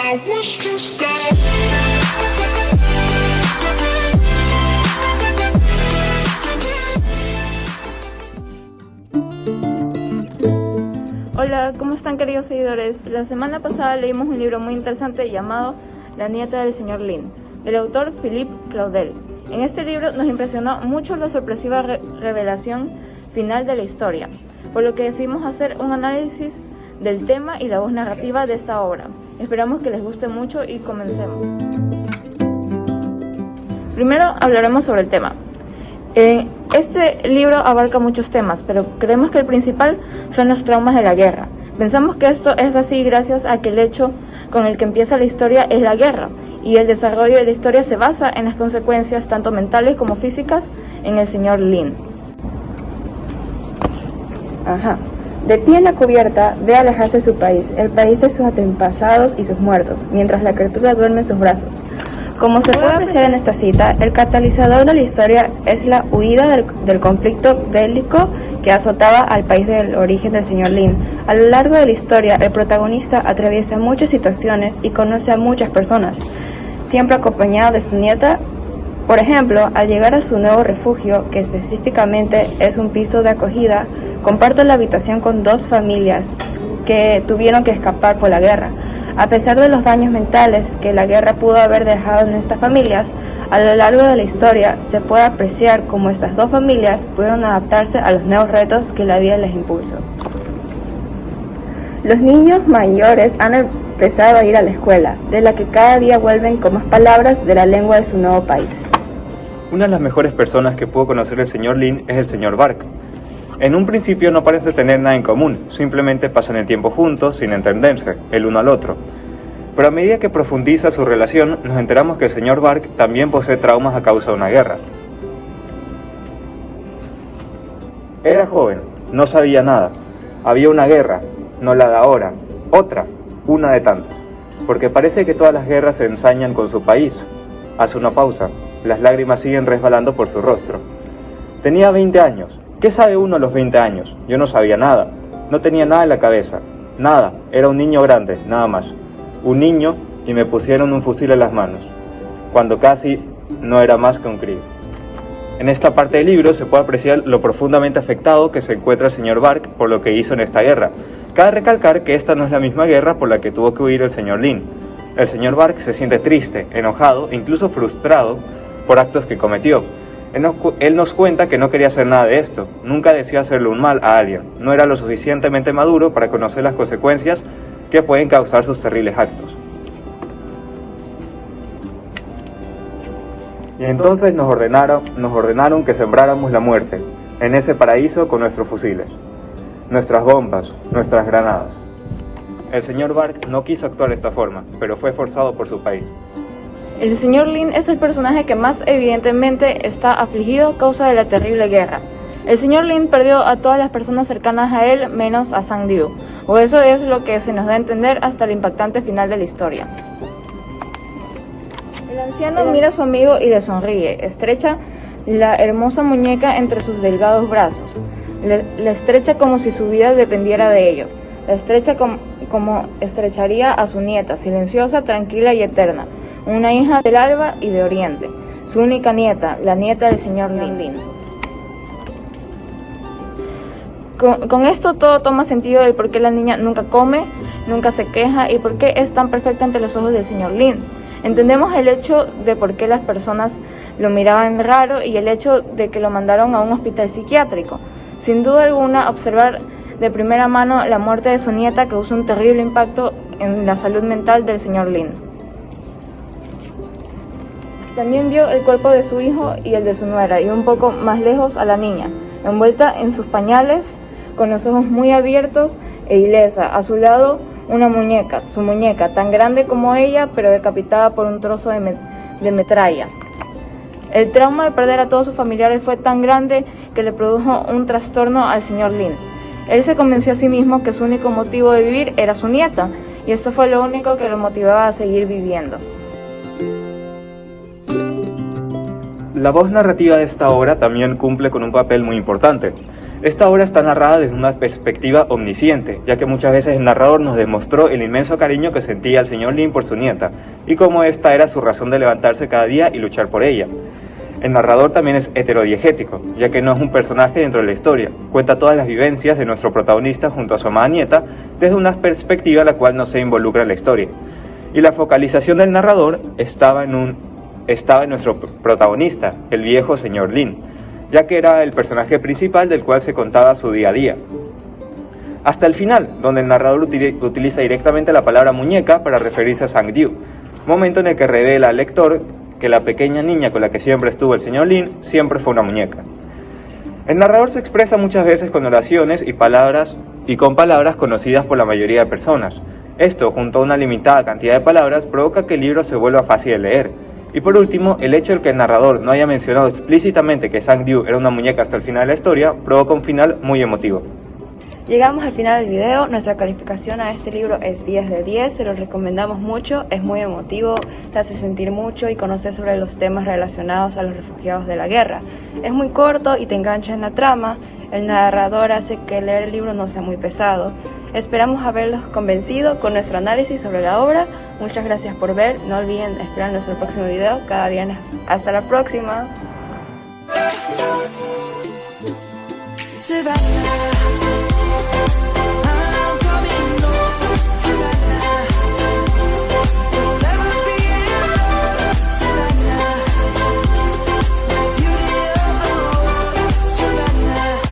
I was just down. Hola, ¿cómo están, queridos seguidores? La semana pasada leímos un libro muy interesante llamado La nieta del señor Lin, del autor Philippe Claudel. En este libro nos impresionó mucho la sorpresiva revelación final de la historia, por lo que decidimos hacer un análisis del tema y la voz narrativa de esta obra. Esperamos que les guste mucho y comencemos. Primero hablaremos sobre el tema. Este libro abarca muchos temas, pero creemos que el principal son los traumas de la guerra. Pensamos que esto es así gracias a que el hecho con el que empieza la historia es la guerra, y el desarrollo de la historia se basa en las consecuencias tanto mentales como físicas en el señor Lin. De pie en la cubierta, ve alejarse su país, el país de sus antepasados y sus muertos, mientras la criatura duerme en sus brazos. Como se puede apreciar en esta cita, el catalizador de la historia es la huida del conflicto bélico que azotaba al país del origen del señor Lin. A lo largo de la historia, el protagonista atraviesa muchas situaciones y conoce a muchas personas, siempre acompañado de su nieta. Por ejemplo, al llegar a su nuevo refugio, que específicamente es un piso de acogida, comparte la habitación con dos familias que tuvieron que escapar por la guerra. A pesar de los daños mentales que la guerra pudo haber dejado en estas familias, a lo largo de la historia se puede apreciar cómo estas dos familias pudieron adaptarse a los nuevos retos que la vida les impuso. Los niños mayores han empezado a ir a la escuela, de la que cada día vuelven con más palabras de la lengua de su nuevo país. Una de las mejores personas que pudo conocer el señor Lin es el señor Bark. En un principio no parece tener nada en común, simplemente pasan el tiempo juntos sin entenderse, el uno al otro. Pero a medida que profundiza su relación, nos enteramos que el señor Bark también posee traumas a causa de una guerra. Era joven, no sabía nada. Había una guerra, no la de ahora, otra, una de tantas. Porque parece que todas las guerras se ensañan con su país. Hace una pausa, las lágrimas siguen resbalando por su rostro. Tenía 20 años. ¿Qué sabe uno a los 20 años? Yo no sabía nada, no tenía nada en la cabeza, nada, era un niño grande, nada más. Un niño y me pusieron un fusil en las manos, cuando casi no era más que un crío. En esta parte del libro se puede apreciar lo profundamente afectado que se encuentra el señor Bark por lo que hizo en esta guerra. Cabe recalcar que esta no es la misma guerra por la que tuvo que huir el señor Lin. El señor Bark se siente triste, enojado e incluso frustrado por actos que cometió. Él nos cuenta que no quería hacer nada de esto, nunca deseó hacerle un mal a alguien, no era lo suficientemente maduro para conocer las consecuencias que pueden causar sus terribles actos. Y entonces nos ordenaron que sembráramos la muerte, en ese paraíso con nuestros fusiles, nuestras bombas, nuestras granadas. El señor Bark no quiso actuar de esta forma, pero fue forzado por su país. El señor Lin es el personaje que más evidentemente está afligido a causa de la terrible guerra. El señor Lin perdió a todas las personas cercanas a él menos a Sang Diu, o eso es lo que se nos da a entender hasta el impactante final de la historia. El anciano mira a su amigo y le sonríe, estrecha la hermosa muñeca entre sus delgados brazos, la estrecha como si su vida dependiera de ello, la estrecha como estrecharía a su nieta, silenciosa, tranquila y eterna, una hija del alba y de oriente, su única nieta, la nieta del señor Lin. Con esto todo toma sentido del por qué la niña nunca come, nunca se queja y por qué es tan perfecta ante los ojos del señor Lin. Entendemos el hecho de por qué las personas lo miraban raro y el hecho de que lo mandaron a un hospital psiquiátrico. Sin duda alguna, observar de primera mano la muerte de su nieta causó un terrible impacto en la salud mental del señor Lin. También vio el cuerpo de su hijo y el de su nuera, y un poco más lejos a la niña, envuelta en sus pañales, con los ojos muy abiertos e ilesa. A su lado, una muñeca, su muñeca, tan grande como ella, pero decapitada por un trozo de metralla. El trauma de perder a todos sus familiares fue tan grande que le produjo un trastorno al señor Lin. Él se convenció a sí mismo que su único motivo de vivir era su nieta, y esto fue lo único que lo motivaba a seguir viviendo. La voz narrativa de esta obra también cumple con un papel muy importante. Esta obra está narrada desde una perspectiva omnisciente, ya que muchas veces el narrador nos demostró el inmenso cariño que sentía el señor Lin por su nieta, y cómo esta era su razón de levantarse cada día y luchar por ella. El narrador también es heterodiegético, ya que no es un personaje dentro de la historia, cuenta todas las vivencias de nuestro protagonista junto a su amada nieta desde una perspectiva a la cual no se involucra en la historia. Y la focalización del narrador estaba en nuestro protagonista, el viejo señor Lin, ya que era el personaje principal del cual se contaba su día a día. Hasta el final, donde el narrador utiliza directamente la palabra muñeca para referirse a Sang-Diu, momento en el que revela al lector que la pequeña niña con la que siempre estuvo el señor Lin siempre fue una muñeca. El narrador se expresa muchas veces con oraciones y con palabras conocidas por la mayoría de personas. Esto, junto a una limitada cantidad de palabras, provoca que el libro se vuelva fácil de leer. Y por último, el hecho de que el narrador no haya mencionado explícitamente que Sang-Diu era una muñeca hasta el final de la historia, provoca un final muy emotivo. Llegamos al final del video. Nuestra calificación a este libro es 10 de 10, se lo recomendamos mucho, es muy emotivo, te hace sentir mucho y conocer sobre los temas relacionados a los refugiados de la guerra. Es muy corto y te engancha en la trama, el narrador hace que leer el libro no sea muy pesado. Esperamos haberlos convencido con nuestro análisis sobre la obra. Muchas gracias por ver, no olviden esperar nuestro próximo video cada viernes. Hasta la próxima.